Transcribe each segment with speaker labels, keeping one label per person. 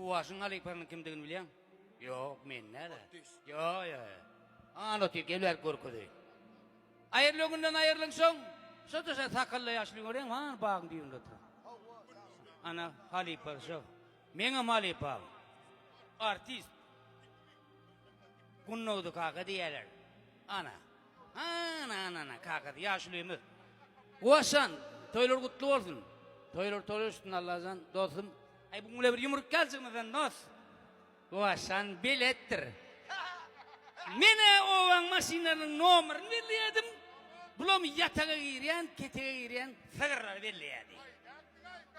Speaker 1: Uwaşyň alyparnyň kimdigini bilýän? Ýok, men näde? Ýok. Ana tükelär gorkudy. Aýrylygyndan aýrylyň soň, şoda sakally ýaşly görýän, man bagyň diýende otur. Ana halypar şo. Meňe halypar. Artist. Gunnowdy kaka diýerler. Ana. Ana kaka ýaşly emir. Uwaşan, toýlar gutly bolsun. Toýlar toýlaşsyn Allah'dan dostum. Ay buňla bir ýumruk gelçigmeden nos. Uwaşan biletdir. Mene owaň maşinanyň nomerini belleýärdim. Bulam ýataga girýän, ketege girýän, sygyrlar belleýärdi.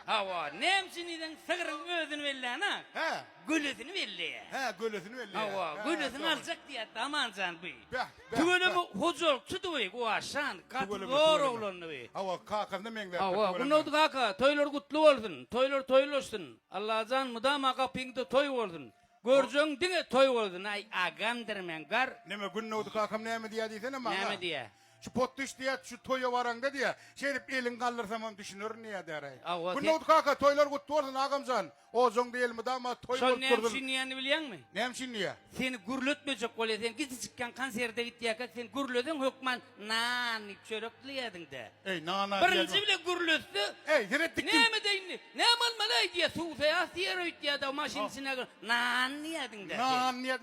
Speaker 1: Hawa, nemçiniden sygyrın özüni belleýän ha?
Speaker 2: He.
Speaker 1: Gülüsini belleýär.
Speaker 2: He, gölesini belli.
Speaker 1: Hawa, gülüsini aljak diýär, amanjan bu.
Speaker 2: Beh.
Speaker 1: Tügülemi hojol tutuwy, uwaşan, katlar oglanyny.
Speaker 2: Hawa, kakanda meňde.
Speaker 1: Hawa, gunnowdy kaka, toýlar gutly bolsun, toýlar toýlaşsyn. Allah'dan mudama kapyňda toý bolsun. Görjüň diňe toý bolsun. Ay agamdyr men gar.
Speaker 2: Neme günnowdy kakam näme diýär ama?
Speaker 1: Näme diýär?
Speaker 2: Şu pottuş diýär, şu toýa baraňda diýär. Şerip elin gallyrsam düşünür niýe däre. Günnowdy kaka toýlar gutly bolsun agamjan. Ojoň diýelmi dama toý
Speaker 1: Şol
Speaker 2: bolup durdun.
Speaker 1: nämçinýäni bilýärmi?
Speaker 2: Nämçinýä?
Speaker 1: Seni gürletmejek bolýar. Giti çykkan konserde gitdiýäkä sen gürledin hökman nan çörekliýädiň-de.
Speaker 2: Ey nana.
Speaker 1: Birinji bile gürletdi.
Speaker 2: Ey diretdik.
Speaker 1: Näme diýindi? Näme malay diýär, suwsa ýa diýär öýtýär da maşinsine nan diýädiň-de.
Speaker 2: Nan niýet.